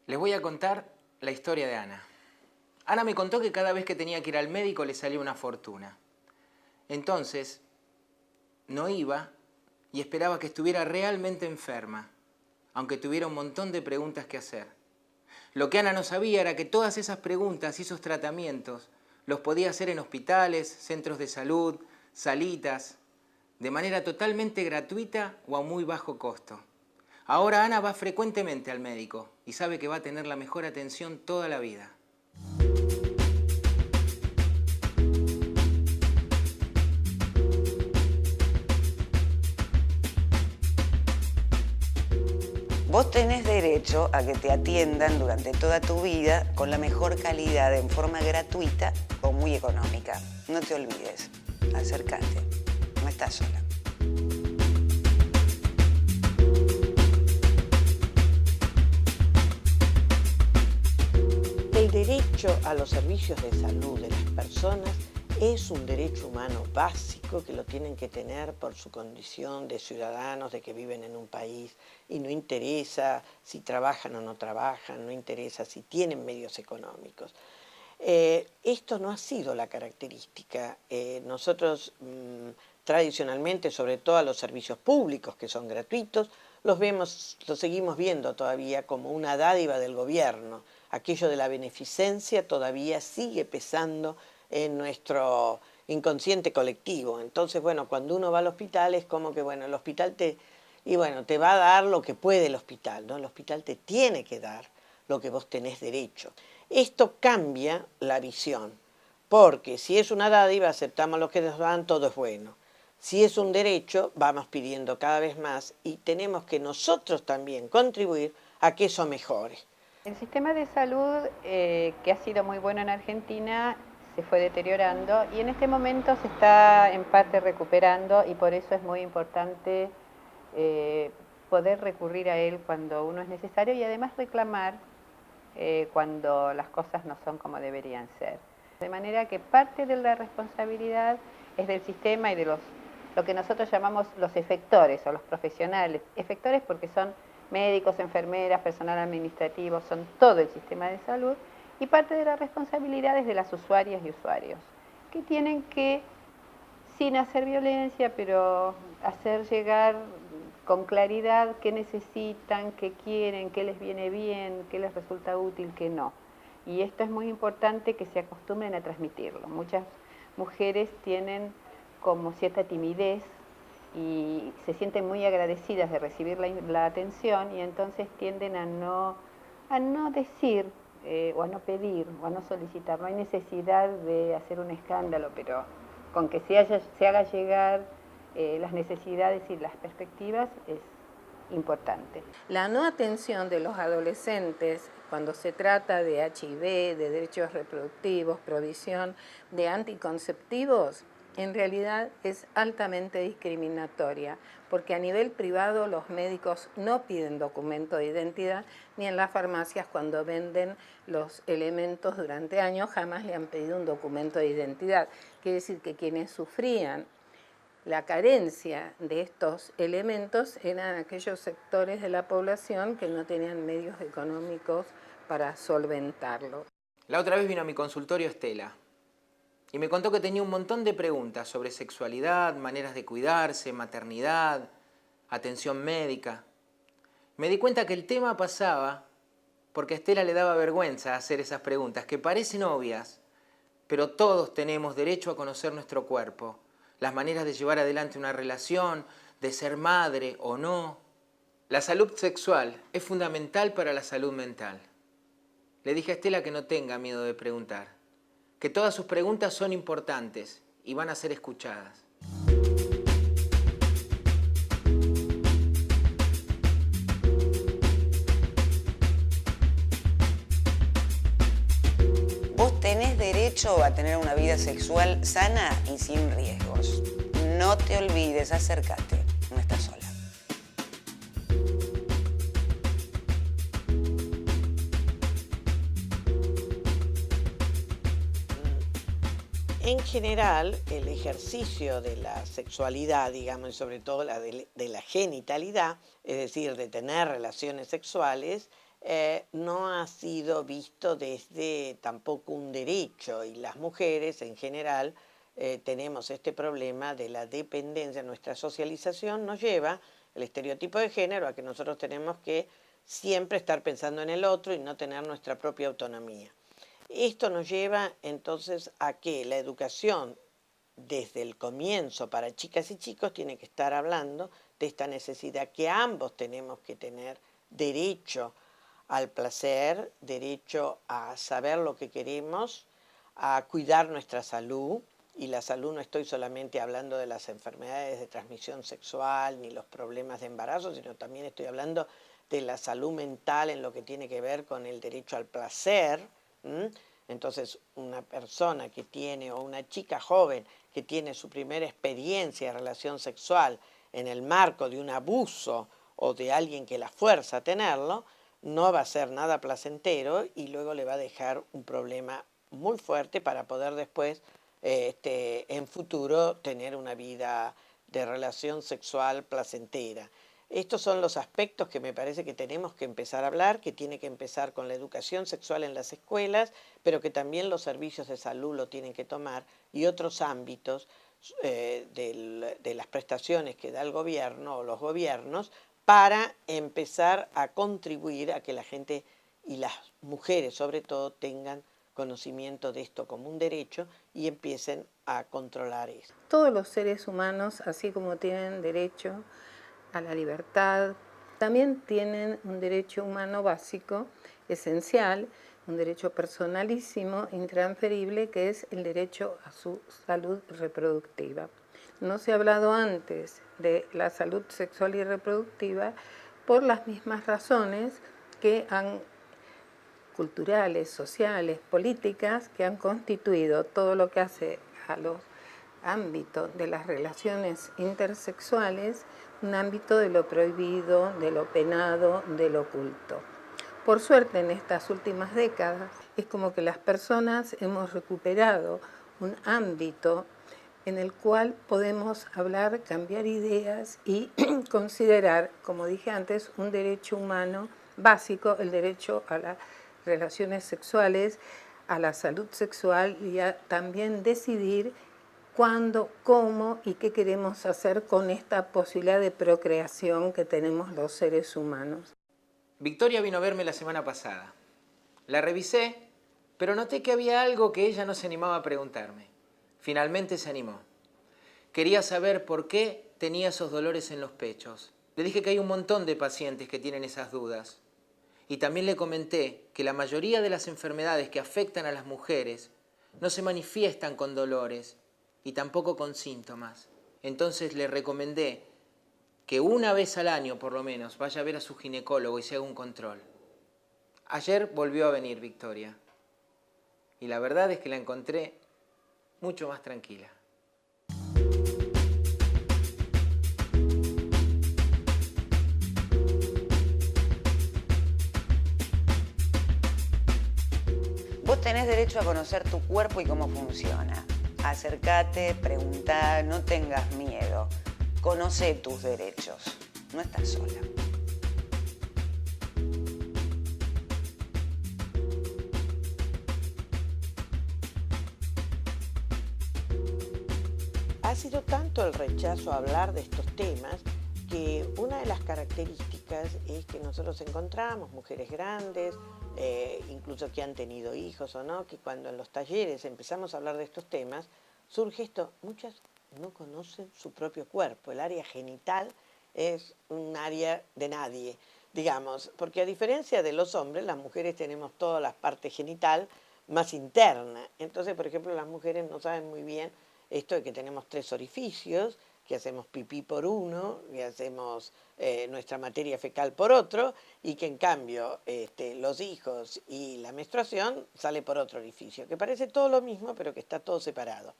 Les voy a contar la historia de Ana. Ana me contó que cada vez que tenía que ir al médico le salía una fortuna. Entonces, no iba y esperaba que estuviera realmente enferma, aunque tuviera un montón de preguntas que hacer. Lo que Ana no sabía era que todas esas preguntas y esos tratamientos los podía hacer en hospitales, centros de salud, salitas, de manera totalmente gratuita o a muy bajo costo. Ahora Ana va frecuentemente al médico y sabe que va a tener la mejor atención toda la vida. Vos tenés derecho a que te atiendan durante toda tu vida con la mejor calidad, en forma gratuita o muy económica. No te olvides, acércate, no estás sola. El derecho a los servicios de salud de las personas es un derecho humano básico que lo tienen que tener por su condición de ciudadanos, de que viven en un país, y no interesa si trabajan o no trabajan, no interesa si tienen medios económicos. Esto no ha sido la característica. Nosotros tradicionalmente, sobre todo a los servicios públicos que son gratuitos, los seguimos viendo todavía como una dádiva del gobierno. Aquello de la beneficencia todavía sigue pesando en nuestro inconsciente colectivo. Entonces, bueno, cuando uno va al hospital es como que, bueno, el hospital te va a dar lo que puede el hospital, ¿no? El hospital te tiene que dar lo que vos tenés derecho. Esto cambia la visión, porque si es una dádiva, aceptamos lo que nos dan, todo es bueno. Si es un derecho, vamos pidiendo cada vez más y tenemos que nosotros también contribuir a que eso mejore. El sistema de salud, que ha sido muy bueno en Argentina, se fue deteriorando y en este momento se está en parte recuperando y por eso es muy importante poder recurrir a él cuando uno es necesario y además reclamar cuando las cosas no son como deberían ser. De manera que parte de la responsabilidad es del sistema y de lo que nosotros llamamos los efectores o los profesionales. Efectores porque son médicos, enfermeras, personal administrativo, son todo el sistema de salud, y parte de la responsabilidad es de las usuarias y usuarios, que tienen que, sin hacer violencia, pero hacer llegar con claridad qué necesitan, qué quieren, qué les viene bien, qué les resulta útil, qué no. Y esto es muy importante que se acostumbren a transmitirlo. Muchas mujeres tienen como cierta timidez y se sienten muy agradecidas de recibir la atención y entonces tienden a no decir o a no pedir o a no solicitar. No hay necesidad de hacer un escándalo, pero con que se haga llegar las necesidades y las perspectivas es importante. La no atención de los adolescentes cuando se trata de HIV, de derechos reproductivos, provisión de anticonceptivos, en realidad es altamente discriminatoria, porque a nivel privado los médicos no piden documento de identidad, ni en las farmacias cuando venden los elementos durante años jamás le han pedido un documento de identidad. Quiere decir que quienes sufrían la carencia de estos elementos eran aquellos sectores de la población que no tenían medios económicos para solventarlo. La otra vez vino a mi consultorio Estela y me contó que tenía un montón de preguntas sobre sexualidad, maneras de cuidarse, maternidad, atención médica. Me di cuenta que el tema pasaba porque a Estela le daba vergüenza hacer esas preguntas que parecen obvias, pero todos tenemos derecho a conocer nuestro cuerpo, las maneras de llevar adelante una relación, de ser madre o no. La salud sexual es fundamental para la salud mental. Le dije a Estela que no tenga miedo de preguntar, que todas sus preguntas son importantes y van a ser escuchadas. Vos tenés derecho a tener una vida sexual sana y sin riesgos. No te olvides, acércate, no estás sola. En general, el ejercicio de la sexualidad, digamos, y sobre todo la de la genitalidad, es decir, de tener relaciones sexuales, no ha sido visto desde tampoco un derecho, y las mujeres en general tenemos este problema de la dependencia. Nuestra socialización nos lleva, el estereotipo de género, a que nosotros tenemos que siempre estar pensando en el otro y no tener nuestra propia autonomía. Esto nos lleva entonces a que la educación desde el comienzo para chicas y chicos tiene que estar hablando de esta necesidad que ambos tenemos que tener derecho al placer, derecho a saber lo que queremos, a cuidar nuestra salud. Y la salud no estoy solamente hablando de las enfermedades de transmisión sexual ni los problemas de embarazo, sino también estoy hablando de la salud mental en lo que tiene que ver con el derecho al placer. Entonces, una persona que tiene, o una chica joven que tiene su primera experiencia de relación sexual en el marco de un abuso o de alguien que la fuerza a tenerlo, no va a ser nada placentero y luego le va a dejar un problema muy fuerte para poder después, en futuro, tener una vida de relación sexual placentera. Estos son los aspectos que me parece que tenemos que empezar a hablar, que tiene que empezar con la educación sexual en las escuelas, pero que también los servicios de salud lo tienen que tomar, y otros ámbitos de las prestaciones que da el gobierno o los gobiernos, para empezar a contribuir a que la gente y las mujeres sobre todo tengan conocimiento de esto como un derecho y empiecen a controlar esto. Todos los seres humanos, así como tienen derecho a la libertad, también tienen un derecho humano básico, esencial, un derecho personalísimo, intransferible, que es el derecho a su salud reproductiva. No se ha hablado antes de la salud sexual y reproductiva por las mismas razones que culturales, sociales, políticas, que han constituido todo lo que hace a los ámbitos de las relaciones intersexuales un ámbito de lo prohibido, de lo penado, de lo oculto. Por suerte, en estas últimas décadas, es como que las personas hemos recuperado un ámbito en el cual podemos hablar, cambiar ideas y considerar, como dije antes, un derecho humano básico, el derecho a las relaciones sexuales, a la salud sexual, y a también decidir cuándo, cómo y qué queremos hacer con esta posibilidad de procreación que tenemos los seres humanos. Victoria vino a verme la semana pasada. La revisé, pero noté que había algo que ella no se animaba a preguntarme. Finalmente se animó. Quería saber por qué tenía esos dolores en los pechos. Le dije que hay un montón de pacientes que tienen esas dudas. Y también le comenté que la mayoría de las enfermedades que afectan a las mujeres no se manifiestan con dolores y tampoco con síntomas. Entonces le recomendé que una vez al año, por lo menos, vaya a ver a su ginecólogo y se haga un control. Ayer volvió a venir Victoria. Y la verdad es que la encontré mucho más tranquila. Vos tenés derecho a conocer tu cuerpo y cómo funciona. Acércate, preguntá, no tengas miedo. Conoce tus derechos. No estás sola. Ha sido tanto el rechazo a hablar de estos temas que una de las características es que nosotros encontramos mujeres grandes, incluso que han tenido hijos o no, que cuando en los talleres empezamos a hablar de estos temas, surge esto: muchas no conocen su propio cuerpo. El área genital es un área de nadie, digamos, porque a diferencia de los hombres, las mujeres tenemos toda la parte genital más interna. Entonces, por ejemplo, las mujeres no saben muy bien esto de que tenemos 3 orificios, que hacemos pipí por uno, que hacemos nuestra materia fecal por otro, y que en cambio los hijos y la menstruación sale por otro orificio, que parece todo lo mismo, pero que está todo separado.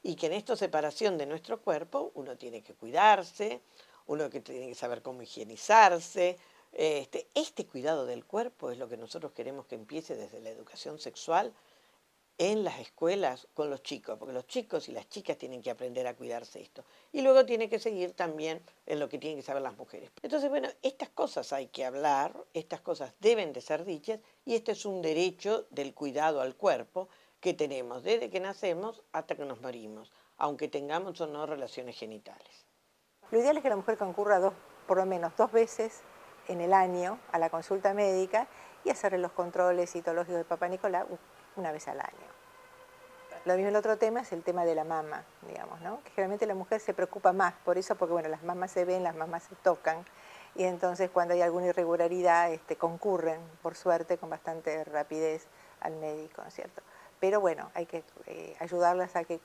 Y que en esta separación de nuestro cuerpo uno tiene que cuidarse, uno que tiene que saber cómo higienizarse. Este cuidado del cuerpo es lo que nosotros queremos que empiece desde la educación sexual en las escuelas con los chicos, porque los chicos y las chicas tienen que aprender a cuidarse esto. Y luego tiene que seguir también en lo que tienen que saber las mujeres. Entonces, bueno, estas cosas hay que hablar, estas cosas deben de ser dichas, y este es un derecho del cuidado al cuerpo que tenemos desde que nacemos hasta que nos morimos, aunque tengamos o no relaciones genitales. Lo ideal es que la mujer concurra por lo menos 2 veces en el año a la consulta médica y hacerle los controles citológicos de Papá Nicolau una vez al año. Lo mismo el otro tema es el tema de la mama, digamos, ¿no? Que generalmente la mujer se preocupa más por eso, porque bueno, las mamas se ven, las mamas se tocan, y entonces cuando hay alguna irregularidad concurren, por suerte, con bastante rapidez al médico, ¿no es cierto? Pero bueno, hay que ayudarlas a que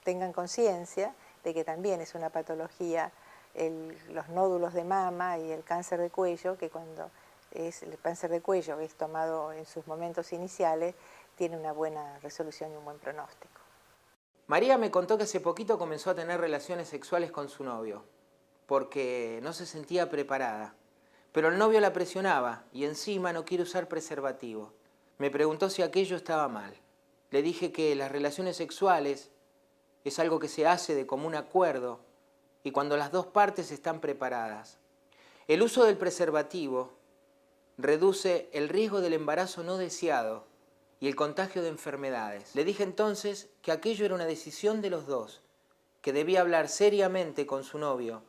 tengan conciencia de que también es una patología los nódulos de mama y el cáncer de cuello, que cuando es el cáncer de cuello es tomado en sus momentos iniciales, tiene una buena resolución y un buen pronóstico. María me contó que hace poquito comenzó a tener relaciones sexuales con su novio, porque no se sentía preparada. Pero el novio la presionaba y encima no quiere usar preservativo. Me preguntó si aquello estaba mal. Le dije que las relaciones sexuales es algo que se hace de común acuerdo y cuando las dos partes están preparadas. El uso del preservativo reduce el riesgo del embarazo no deseado y el contagio de enfermedades. Le dije entonces que aquello era una decisión de los dos, que debía hablar seriamente con su novio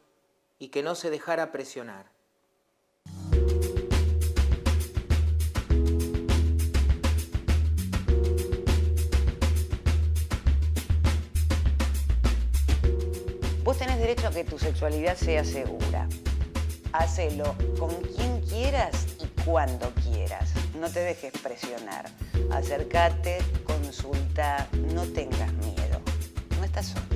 y que no se dejara presionar. Vos tenés derecho a que tu sexualidad sea segura. Hacelo con quien quieras y cuando quieras. No te dejes presionar. Acércate, consulta, no tengas miedo. No estás sola.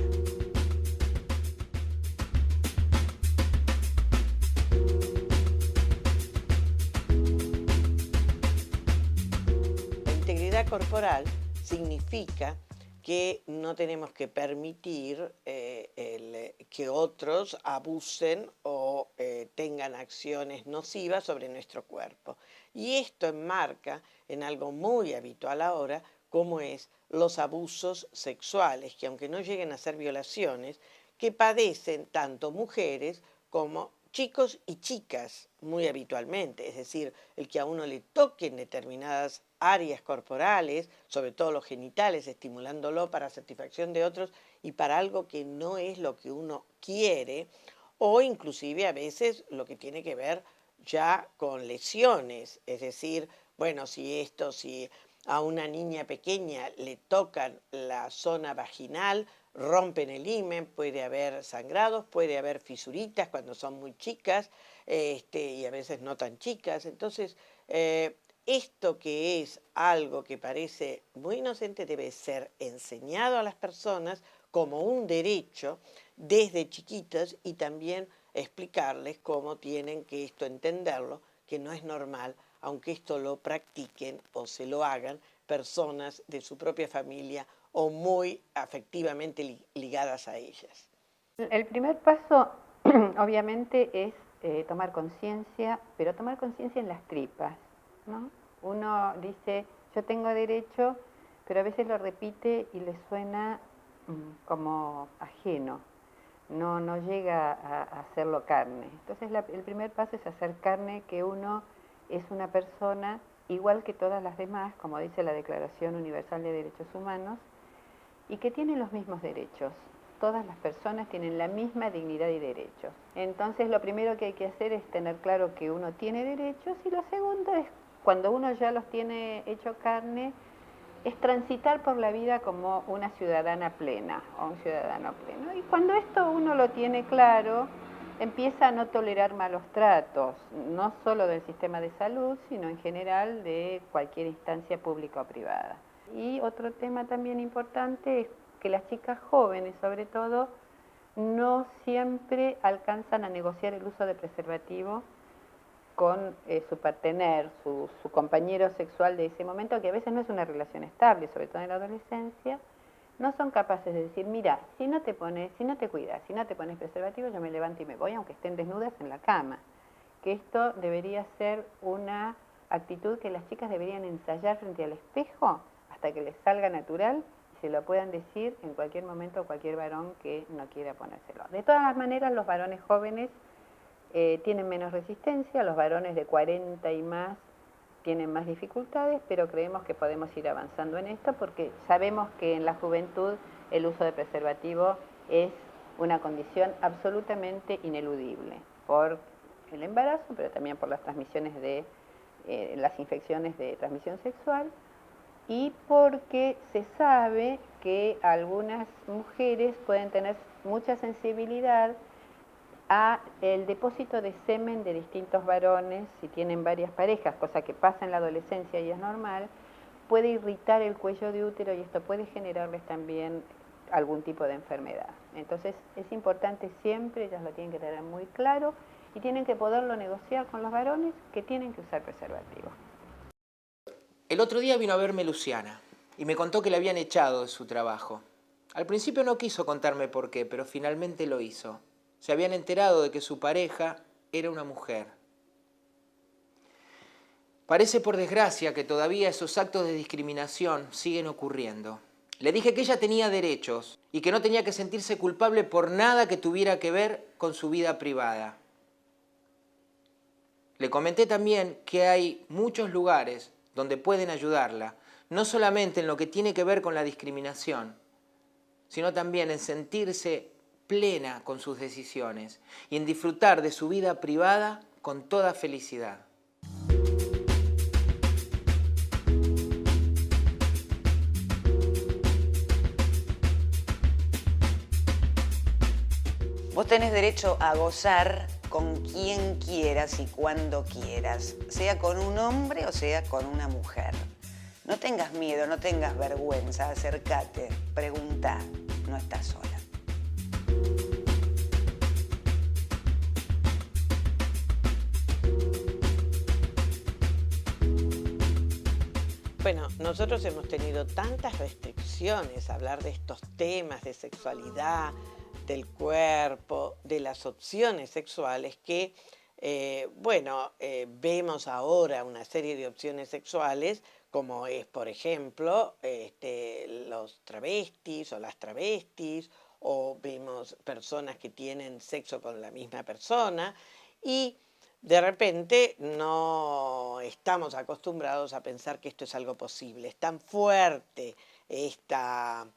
La integridad corporal significa que no tenemos que permitir que otros abusen o tengan acciones nocivas sobre nuestro cuerpo. Y esto enmarca en algo muy habitual ahora, como es los abusos sexuales, que aunque no lleguen a ser violaciones, que padecen tanto mujeres como chicos y chicas muy habitualmente, es decir, el que a uno le toquen determinadas áreas corporales, sobre todo los genitales, estimulándolo para satisfacción de otros y para algo que no es lo que uno quiere, o inclusive a veces lo que tiene que ver ya con lesiones, es decir, bueno, si a una niña pequeña le tocan la zona vaginal, rompen el himen, puede haber sangrados, puede haber fisuritas cuando son muy chicas y a veces no tan chicas. Entonces, esto que es algo que parece muy inocente debe ser enseñado a las personas como un derecho desde chiquitas y también explicarles cómo tienen que entenderlo, que no es normal, aunque esto lo practiquen o se lo hagan personas de su propia familia o muy afectivamente ligadas a ellas. El primer paso, obviamente, es tomar conciencia, pero tomar conciencia en las tripas, ¿no? Uno dice, yo tengo derecho, pero a veces lo repite y le suena como ajeno, no llega a hacerlo carne. Entonces el primer paso es hacer carne que uno es una persona igual que todas las demás, como dice la Declaración Universal de Derechos Humanos, y que tiene los mismos derechos. Todas las personas tienen la misma dignidad y derechos. Entonces lo primero que hay que hacer es tener claro que uno tiene derechos y lo segundo es, cuando uno ya los tiene hecho carne, es transitar por la vida como una ciudadana plena o un ciudadano pleno. Y cuando esto uno lo tiene claro, empieza a no tolerar malos tratos, no solo del sistema de salud, sino en general de cualquier instancia pública o privada. Y otro tema también importante es que las chicas jóvenes, sobre todo, no siempre alcanzan a negociar el uso de preservativo con su partener, su compañero sexual de ese momento, que a veces no es una relación estable, sobre todo en la adolescencia. No son capaces de decir, mira, si no te cuidas, si no te pones preservativo, yo me levanto y me voy, aunque estén desnudas en la cama. Que esto debería ser una actitud que las chicas deberían ensayar frente al espejo hasta hasta que les salga natural, se lo puedan decir en cualquier momento a cualquier varón que no quiera ponérselo. De todas las maneras, los varones jóvenes tienen menos resistencia, los varones de 40 y más tienen más dificultades, pero creemos que podemos ir avanzando en esto porque sabemos que en la juventud el uso de preservativo es una condición absolutamente ineludible por el embarazo, pero también por las transmisiones de las infecciones de transmisión sexual y porque se sabe que algunas mujeres pueden tener mucha sensibilidad a el depósito de semen de distintos varones, si tienen varias parejas, cosa que pasa en la adolescencia y es normal, puede irritar el cuello de útero y esto puede generarles también algún tipo de enfermedad. Entonces es importante siempre, ellas lo tienen que tener muy claro y tienen que poderlo negociar con los varones que tienen que usar preservativo. El otro día vino a verme Luciana y me contó que le habían echado de su trabajo. Al principio no quiso contarme por qué, pero finalmente lo hizo. Se habían enterado de que su pareja era una mujer. Parece por desgracia que todavía esos actos de discriminación siguen ocurriendo. Le dije que ella tenía derechos y que no tenía que sentirse culpable por nada que tuviera que ver con su vida privada. Le comenté también que hay muchos lugares donde pueden ayudarla, no solamente en lo que tiene que ver con la discriminación, sino también en sentirse plena con sus decisiones y en disfrutar de su vida privada con toda felicidad. Vos tenés derecho a gozar con quien quieras y cuando quieras, sea con un hombre o sea con una mujer. No tengas miedo, no tengas vergüenza, acércate, preguntá, no estás sola. Bueno, nosotros hemos tenido tantas restricciones a hablar de estos temas de sexualidad, del cuerpo, de las opciones sexuales, que, vemos ahora una serie de opciones sexuales, como es, por ejemplo, los travestis o las travestis, o vemos personas que tienen sexo con la misma persona, y de repente no estamos acostumbrados a pensar que esto es algo posible. Es tan fuerte esta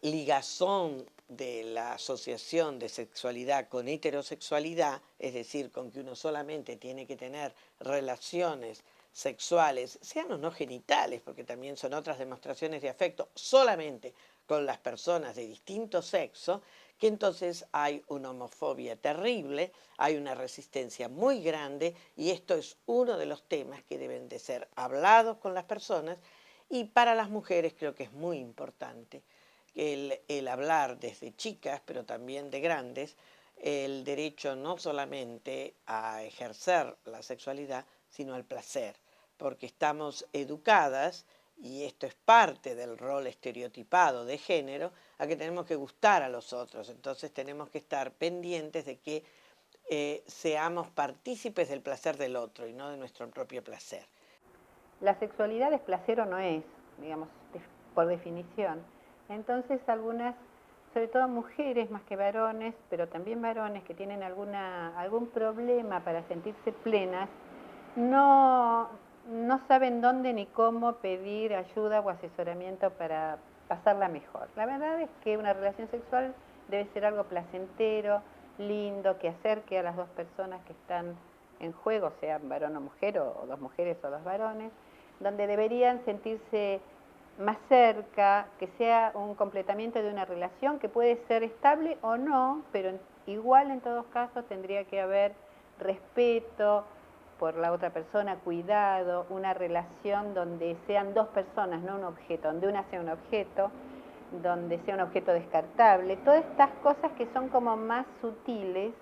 ligazón de la asociación de sexualidad con heterosexualidad, es decir, con que uno solamente tiene que tener relaciones sexuales, sean o no genitales, porque también son otras demostraciones de afecto, solamente con las personas de distinto sexo, que entonces hay una homofobia terrible, hay una resistencia muy grande y esto es uno de los temas que deben de ser hablados con las personas y para las mujeres creo que es muy importante el hablar desde chicas, pero también de grandes, el derecho no solamente a ejercer la sexualidad, sino al placer, porque estamos educadas y esto es parte del rol estereotipado de género, a que tenemos que gustar a los otros. Entonces tenemos que estar pendientes de que seamos partícipes del placer del otro y no de nuestro propio placer. La sexualidad es placer o no es, digamos, por definición. Entonces algunas, sobre todo mujeres más que varones, pero también varones que tienen algún problema para sentirse plenas, no saben dónde ni cómo pedir ayuda o asesoramiento para pasarla mejor. La verdad es que una relación sexual debe ser algo placentero, lindo, que acerque a las dos personas que están en juego, sean varón o mujer, o dos mujeres o dos varones, donde deberían sentirse más cerca, que sea un completamiento de una relación que puede ser estable o no, pero igual en todos casos tendría que haber respeto por la otra persona, cuidado, una relación donde sean dos personas, no un objeto, donde una sea un objeto, donde sea un objeto descartable. Todas estas cosas que son como más sutiles,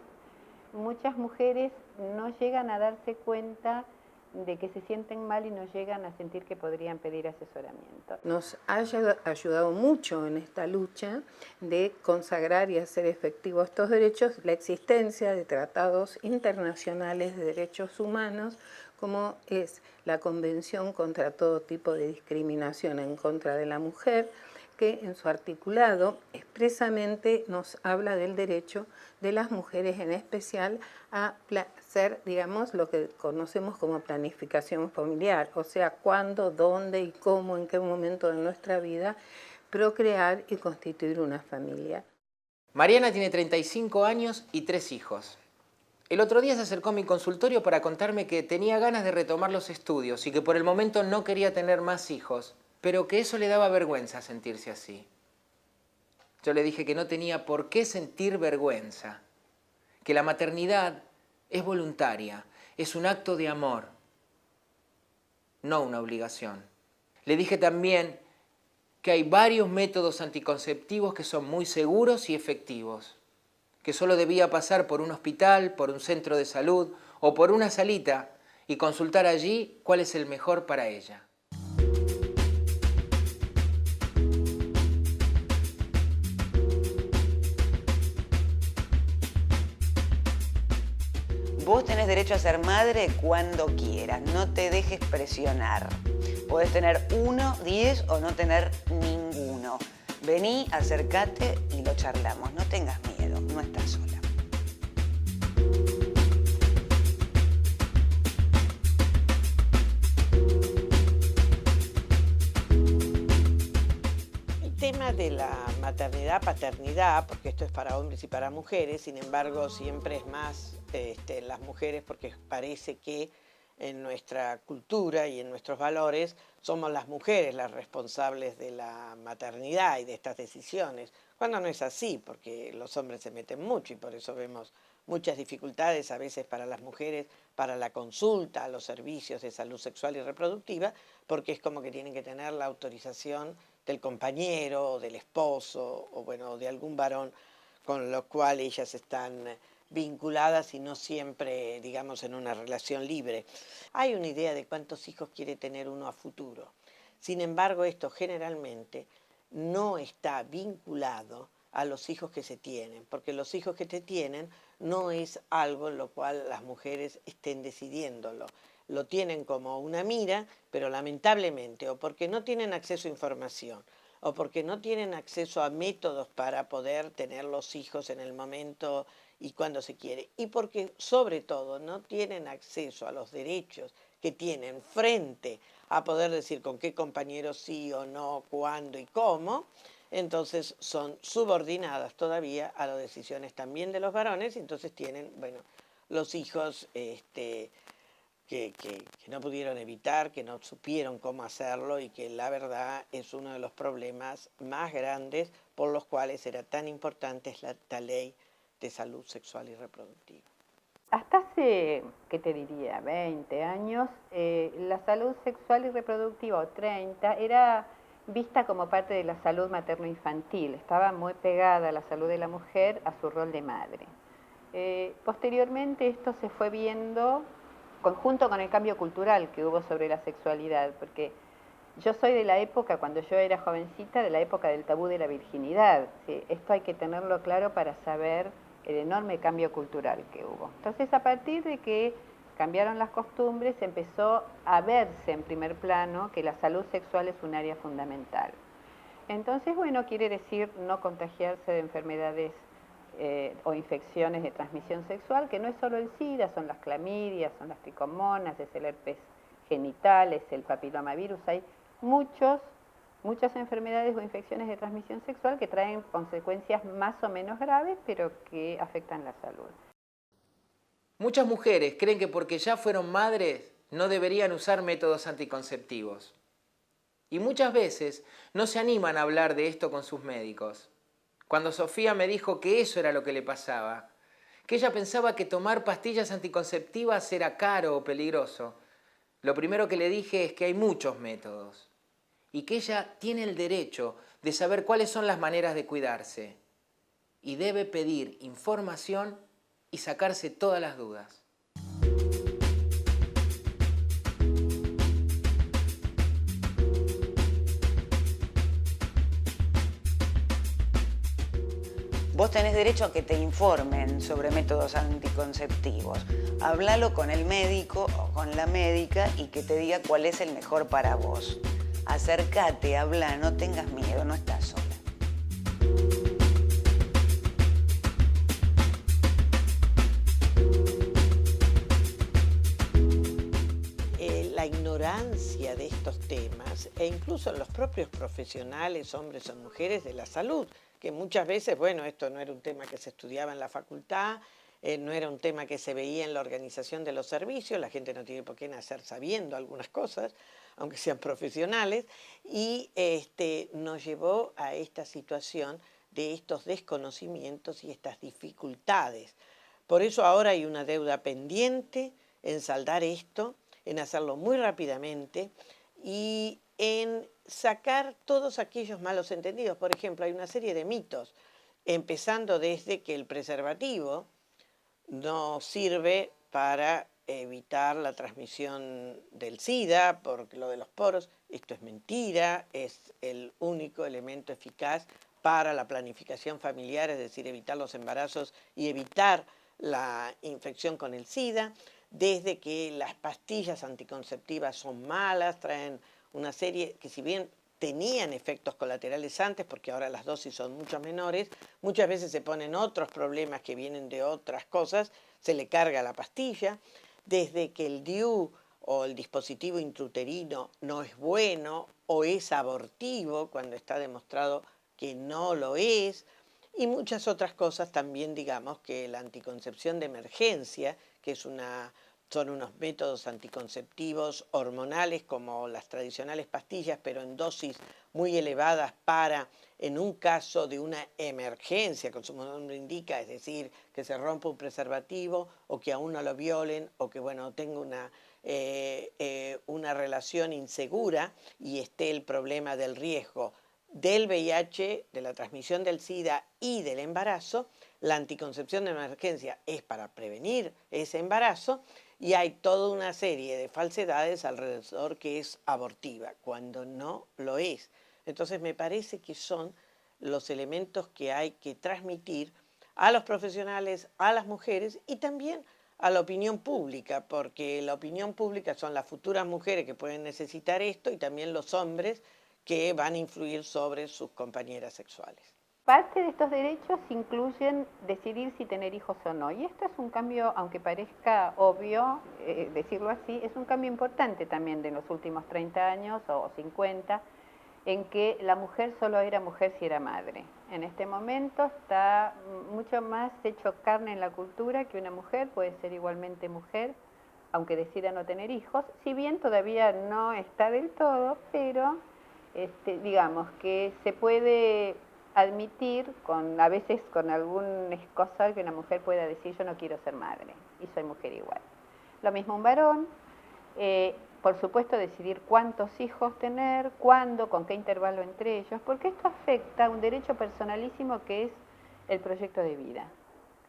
muchas mujeres no llegan a darse cuenta de que se sienten mal y no llegan a sentir que podrían pedir asesoramiento. Nos ha ayudado mucho en esta lucha de consagrar y hacer efectivos estos derechos la existencia de tratados internacionales de derechos humanos como es la Convención contra todo tipo de discriminación en contra de la mujer, que en su articulado expresamente nos habla del derecho de las mujeres en especial a hacer, digamos, lo que conocemos como planificación familiar, o sea, cuándo, dónde y cómo, en qué momento de nuestra vida procrear y constituir una familia. Mariana tiene 35 años y 3 hijos. El otro día se acercó a mi consultorio para contarme que tenía ganas de retomar los estudios y que por el momento no quería tener más hijos, pero que eso le daba vergüenza sentirse así. Yo le dije que no tenía por qué sentir vergüenza, que la maternidad es voluntaria, es un acto de amor, no una obligación. Le dije también que hay varios métodos anticonceptivos que son muy seguros y efectivos, que solo debía pasar por un hospital, por un centro de salud o por una salita y consultar allí cuál es el mejor para ella. Vos tenés derecho a ser madre cuando quieras, no te dejes presionar. Podés tener 1, 10 o no tener ninguno. Vení, acércate y lo charlamos. No tengas miedo, no estás sola. El tema de la maternidad, paternidad, porque esto es para hombres y para mujeres, sin embargo siempre es más en las mujeres porque parece que en nuestra cultura y en nuestros valores somos las mujeres las responsables de la maternidad y de estas decisiones, cuando no es así, porque los hombres se meten mucho y por eso vemos muchas dificultades a veces para las mujeres, para la consulta a los servicios de salud sexual y reproductiva, porque es como que tienen que tener la autorización del compañero o del esposo o bueno, de algún varón con lo cual ellas están vinculadas y no siempre, digamos, en una relación libre. Hay una idea de cuántos hijos quiere tener uno a futuro. Sin embargo, esto generalmente no está vinculado a los hijos que se tienen, porque los hijos que se tienen no es algo en lo cual las mujeres estén decidiéndolo. Lo tienen como una mira, pero lamentablemente, o porque no tienen acceso a información, o porque no tienen acceso a métodos para poder tener los hijos en el momento y cuando se quiere, y porque sobre todo no tienen acceso a los derechos que tienen frente a poder decir con qué compañero sí o no, cuándo y cómo, entonces son subordinadas todavía a las decisiones también de los varones, y entonces tienen, bueno, los hijos que no pudieron evitar, que no supieron cómo hacerlo y que la verdad es uno de los problemas más grandes por los cuales era tan importante esta ley de salud sexual y reproductiva. Hasta hace, ¿qué te diría?, 20 años, la salud sexual y reproductiva, o 30, era vista como parte de la salud materno-infantil. Estaba muy pegada a la salud de la mujer, a su rol de madre. Posteriormente esto se fue viendo conjunto con el cambio cultural que hubo sobre la sexualidad, porque yo soy de la época, cuando yo era jovencita, de la época del tabú de la virginidad. ¿Sí? Esto hay que tenerlo claro para saber el enorme cambio cultural que hubo. Entonces, a partir de que cambiaron las costumbres, empezó a verse en primer plano que la salud sexual es un área fundamental. Entonces, bueno, quiere decir no contagiarse de enfermedades o infecciones de transmisión sexual, que no es solo el SIDA, son las clamidias, son las tricomonas, es el herpes genital, es el papilomavirus. Hay muchas enfermedades o infecciones de transmisión sexual que traen consecuencias más o menos graves, pero que afectan la salud. Muchas mujeres creen que porque ya fueron madres no deberían usar métodos anticonceptivos. Y muchas veces no se animan a hablar de esto con sus médicos. Cuando Sofía me dijo que eso era lo que le pasaba, que ella pensaba que tomar pastillas anticonceptivas era caro o peligroso, lo primero que le dije es que hay muchos métodos y que ella tiene el derecho de saber cuáles son las maneras de cuidarse y debe pedir información y sacarse todas las dudas. Vos tenés derecho a que te informen sobre métodos anticonceptivos. Háblalo con el médico o con la médica y que te diga cuál es el mejor para vos. Acércate, habla, no tengas miedo, no estás sola. La ignorancia de estos temas, e incluso en los propios profesionales, hombres o mujeres de la salud, que muchas veces, bueno, esto no era un tema que se estudiaba en la facultad, no era un tema que se veía en la organización de los servicios, la gente no tiene por qué nacer sabiendo algunas cosas, aunque sean profesionales, y nos llevó a esta situación de estos desconocimientos y estas dificultades. Por eso ahora hay una deuda pendiente en saldar esto, en hacerlo muy rápidamente y en sacar todos aquellos malos entendidos. Por ejemplo, hay una serie de mitos, empezando desde que el preservativo no sirve para evitar la transmisión del SIDA, por lo de los poros. Esto es mentira, es el único elemento eficaz para la planificación familiar, es decir, evitar los embarazos y evitar la infección con el SIDA. Desde que las pastillas anticonceptivas son malas, traen una serie que si bien tenían efectos colaterales antes, porque ahora las dosis son mucho menores, muchas veces se ponen otros problemas que vienen de otras cosas, se le carga la pastilla. Desde que el DIU o el dispositivo intrauterino no es bueno o es abortivo, cuando está demostrado que no lo es, y muchas otras cosas también, digamos, que la anticoncepción de emergencia, que son unos métodos anticonceptivos hormonales como las tradicionales pastillas, pero en dosis muy elevadas para, en un caso de una emergencia, como su nombre indica, es decir, que se rompa un preservativo o que a uno lo violen o que, bueno, tenga una relación insegura y esté el problema del riesgo del VIH, de la transmisión del SIDA y del embarazo. La anticoncepción de emergencia es para prevenir ese embarazo y hay toda una serie de falsedades alrededor que es abortiva, cuando no lo es. Entonces me parece que son los elementos que hay que transmitir a los profesionales, a las mujeres y también a la opinión pública, porque la opinión pública son las futuras mujeres que pueden necesitar esto y también los hombres que van a influir sobre sus compañeras sexuales. Parte de estos derechos incluyen decidir si tener hijos o no. Y esto es un cambio, aunque parezca obvio decirlo así, es un cambio importante también de los últimos 30 años o 50, en que la mujer solo era mujer si era madre. En este momento está mucho más hecho carne en la cultura que una mujer puede ser igualmente mujer, aunque decida no tener hijos, si bien todavía no está del todo, pero digamos que se puede admitir, a veces con alguna cosa que una mujer pueda decir yo no quiero ser madre y soy mujer igual. Lo mismo un varón, por supuesto decidir cuántos hijos tener, cuándo, con qué intervalo entre ellos, porque esto afecta a un derecho personalísimo que es el proyecto de vida.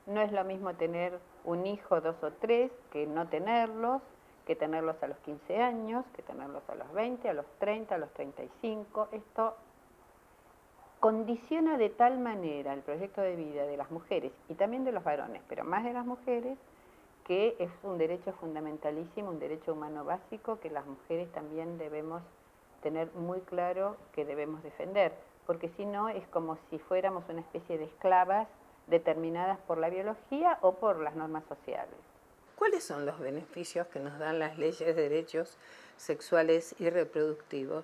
No es lo mismo tener un hijo, 2 o 3, que no tenerlos, que tenerlos a los 15 años, que tenerlos a los 20, a los 30, a los 35. Esto condiciona de tal manera el proyecto de vida de las mujeres y también de los varones, pero más de las mujeres, que es un derecho fundamentalísimo, un derecho humano básico que las mujeres también debemos tener muy claro que debemos defender, porque si no es como si fuéramos una especie de esclavas determinadas por la biología o por las normas sociales. ¿Cuáles son los beneficios que nos dan las leyes de derechos sexuales y reproductivos?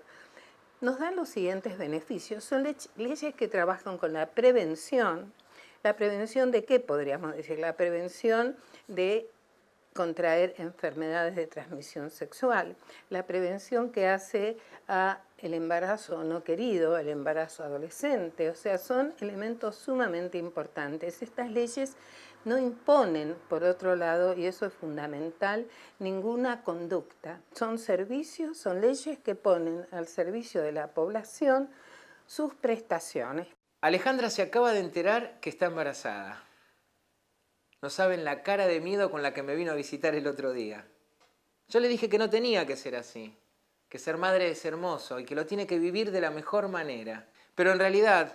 Nos dan los siguientes beneficios. Son leyes que trabajan con la prevención. ¿La prevención de qué podríamos decir? La prevención de contraer enfermedades de transmisión sexual. La prevención que hace a el embarazo no querido, el embarazo adolescente. O sea, son elementos sumamente importantes. Estas leyes no imponen, por otro lado, y eso es fundamental, ninguna conducta. Son servicios, son leyes que ponen al servicio de la población sus prestaciones. Alejandra se acaba de enterar que está embarazada. No saben la cara de miedo con la que me vino a visitar el otro día. Yo le dije que no tenía que ser así, que ser madre es hermoso y que lo tiene que vivir de la mejor manera. Pero en realidad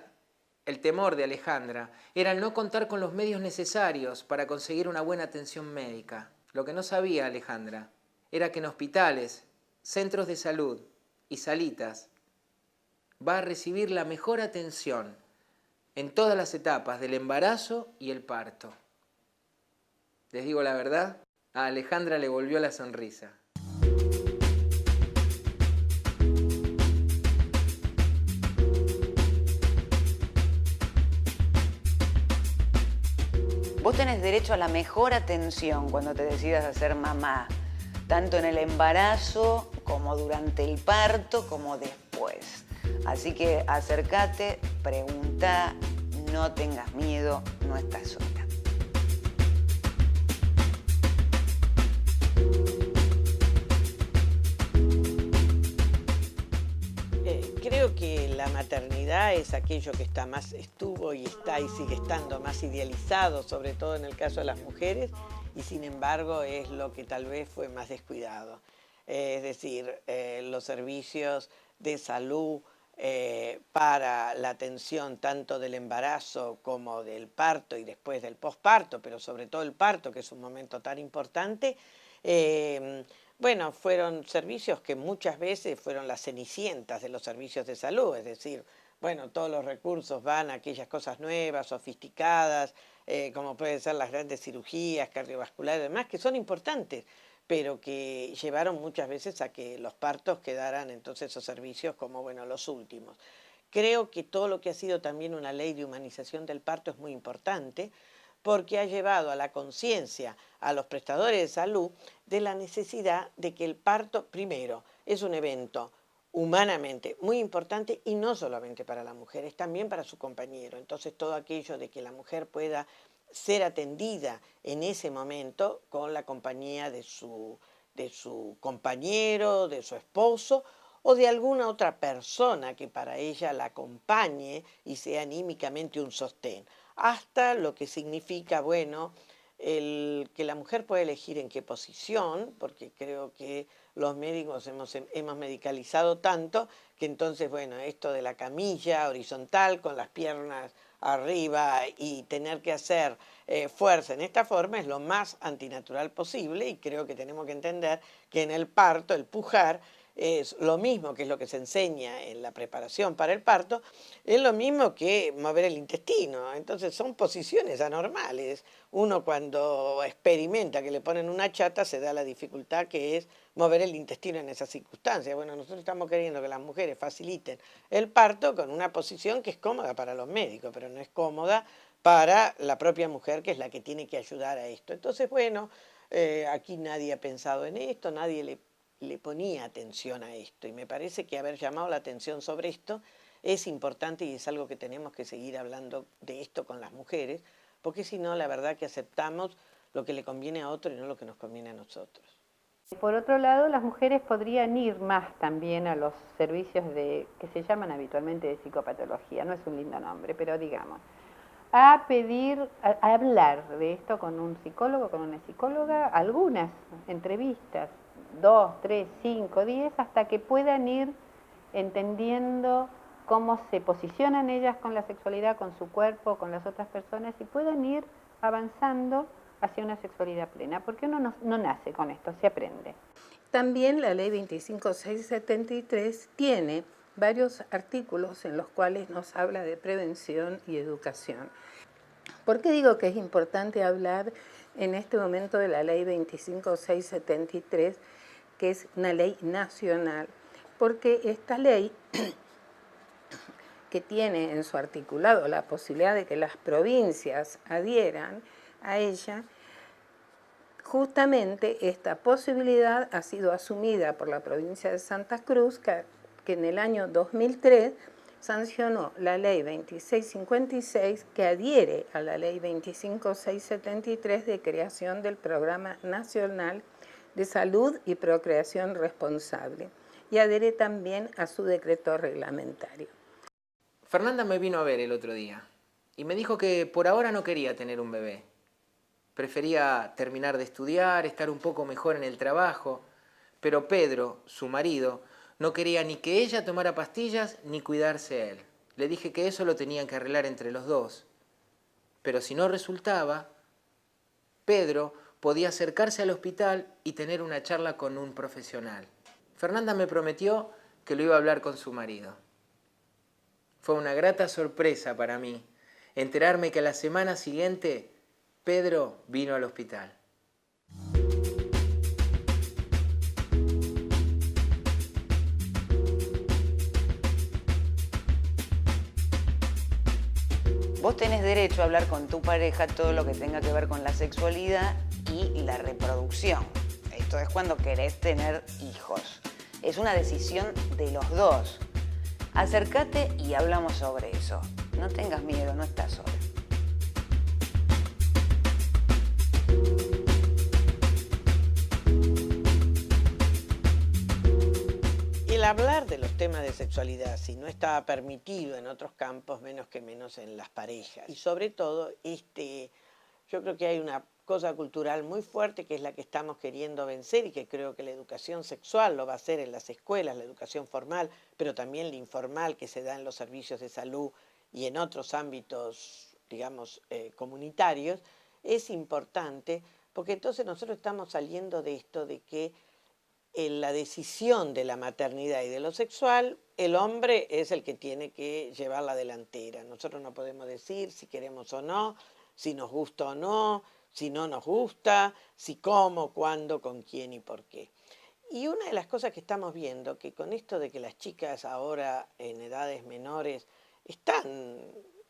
El temor de Alejandra era el no contar con los medios necesarios para conseguir una buena atención médica. Lo que no sabía Alejandra era que en hospitales, centros de salud y salitas va a recibir la mejor atención en todas las etapas del embarazo y el parto. Les digo la verdad, a Alejandra le volvió la sonrisa. Vos tenés derecho a la mejor atención cuando te decidas a ser mamá, tanto en el embarazo como durante el parto, como después. Así que acércate, preguntá, no tengas miedo, no estás sola. Creo que la maternidad es aquello que estuvo y está y sigue estando más idealizado, sobre todo en el caso de las mujeres, y sin embargo es lo que tal vez fue más descuidado. Es decir, los servicios de salud para la atención tanto del embarazo como del parto y después del posparto, pero sobre todo el parto, que es un momento tan importante, bueno, fueron servicios que muchas veces fueron las cenicientas de los servicios de salud, es decir, bueno, todos los recursos van a aquellas cosas nuevas, sofisticadas, como pueden ser las grandes cirugías cardiovasculares y demás, que son importantes, pero que llevaron muchas veces a que los partos quedaran entonces esos servicios como, bueno, los últimos. Creo que todo lo que ha sido también una ley de humanización del parto es muy importante, porque ha llevado a la conciencia a los prestadores de salud de la necesidad de que el parto, primero, es un evento humanamente muy importante y no solamente para la mujer, es también para su compañero. Entonces todo aquello de que la mujer pueda ser atendida en ese momento con la compañía de su compañero, de su esposo o de alguna otra persona que para ella la acompañe y sea anímicamente un sostén, hasta lo que significa, bueno, que la mujer puede elegir en qué posición, porque creo que los médicos hemos medicalizado tanto que entonces, bueno, esto de la camilla horizontal con las piernas arriba y tener que hacer fuerza en esta forma es lo más antinatural posible, y creo que tenemos que entender que en el parto, el pujar, es lo mismo que es lo que se enseña en la preparación para el parto, es lo mismo que mover el intestino. Entonces son posiciones anormales. Uno cuando experimenta que le ponen una chata se da la dificultad que es mover el intestino en esas circunstancias. Bueno, nosotros estamos queriendo que las mujeres faciliten el parto con una posición que es cómoda para los médicos, pero no es cómoda para la propia mujer, que es la que tiene que ayudar a esto. Entonces, bueno, aquí nadie ha pensado en esto, nadie le ponía atención a esto, y me parece que haber llamado la atención sobre esto es importante y es algo que tenemos que seguir hablando de esto con las mujeres, porque si no, la verdad que aceptamos lo que le conviene a otro y no lo que nos conviene a nosotros. Por otro lado, las mujeres podrían ir más también a los servicios que se llaman habitualmente de psicopatología, no es un lindo nombre, pero digamos, a pedir, a hablar de esto con un psicólogo, con una psicóloga, algunas entrevistas, 2, 3, 5, 10, hasta que puedan ir entendiendo cómo se posicionan ellas con la sexualidad, con su cuerpo, con las otras personas, y puedan ir avanzando hacia una sexualidad plena, porque uno no nace con esto, se aprende. También la ley 25673 tiene varios artículos en los cuales nos habla de prevención y educación. ¿Por qué digo que es importante hablar en este momento de la ley 25673, que es una ley nacional? Porque esta ley, que tiene en su articulado la posibilidad de que las provincias adhieran a ella, justamente esta posibilidad ha sido asumida por la provincia de Santa Cruz, que en el año 2003 sancionó la ley 2656, que adhiere a la ley 25673 de creación del Programa Nacional de Salud y Procreación Responsable, y adhiere también a su decreto reglamentario. Fernanda me vino a ver el otro día y me dijo que por ahora no quería tener un bebé. Prefería terminar de estudiar, estar un poco mejor en el trabajo, pero Pedro, su marido, no quería ni que ella tomara pastillas ni cuidarse él. Le dije que eso lo tenían que arreglar entre los dos. Pero si no resultaba, Pedro podía acercarse al hospital y tener una charla con un profesional. Fernanda me prometió que lo iba a hablar con su marido. Fue una grata sorpresa para mí enterarme que a la semana siguiente Pedro vino al hospital. Vos tenés derecho a hablar con tu pareja todo lo que tenga que ver con la sexualidad y la reproducción. Esto es cuando querés tener hijos. Es una decisión de los dos. Acércate y hablamos sobre eso. No tengas miedo, no estás sola. El hablar de los temas de sexualidad, si no estaba permitido en otros campos, menos que menos en las parejas. Y sobre todo, yo creo que hay una cosa cultural muy fuerte que es la que estamos queriendo vencer y que creo que la educación sexual lo va a hacer en las escuelas, la educación formal, pero también la informal que se da en los servicios de salud y en otros ámbitos, digamos, comunitarios, es importante porque entonces nosotros estamos saliendo de esto de que en la decisión de la maternidad y de lo sexual, el hombre es el que tiene que llevar la delantera. Nosotros no podemos decir si queremos o no, si nos gusta o no, si no nos gusta, si cómo, cuándo, con quién y por qué. Y una de las cosas que estamos viendo, que con esto de que las chicas ahora en edades menores están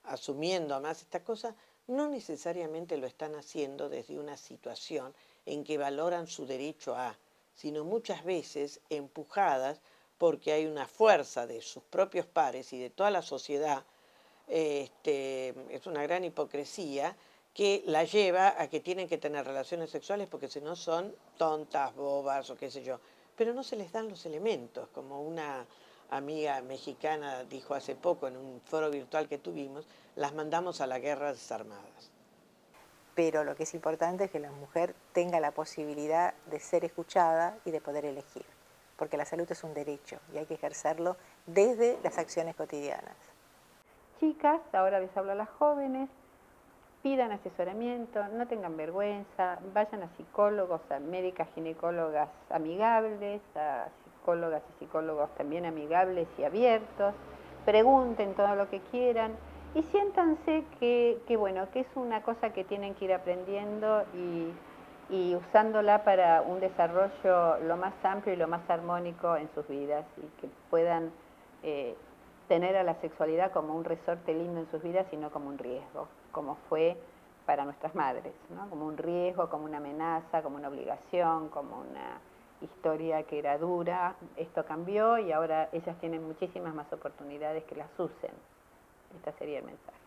asumiendo más esta cosa, no necesariamente lo están haciendo desde una situación en que valoran su derecho a, sino muchas veces empujadas porque hay una fuerza de sus propios pares y de toda la sociedad, es una gran hipocresía, que la lleva a que tienen que tener relaciones sexuales porque si no son tontas, bobas o qué sé yo. Pero no se les dan los elementos, como una amiga mexicana dijo hace poco en un foro virtual que tuvimos, las mandamos a las guerras armadas. Pero lo que es importante es que la mujer tenga la posibilidad de ser escuchada y de poder elegir, porque la salud es un derecho y hay que ejercerlo desde las acciones cotidianas. Chicas, ahora les hablo a las jóvenes, pidan asesoramiento, no tengan vergüenza, vayan a psicólogos, a médicas ginecólogas amigables, a psicólogas y psicólogos también amigables y abiertos, pregunten todo lo que quieran y siéntanse que es una cosa que tienen que ir aprendiendo y usándola para un desarrollo lo más amplio y lo más armónico en sus vidas y que puedan tener a la sexualidad como un resorte lindo en sus vidas y no como un riesgo, como fue para nuestras madres, ¿no? Como un riesgo, como una amenaza, como una obligación, como una historia que era dura. Esto cambió y ahora ellas tienen muchísimas más oportunidades que las usen. Este sería el mensaje.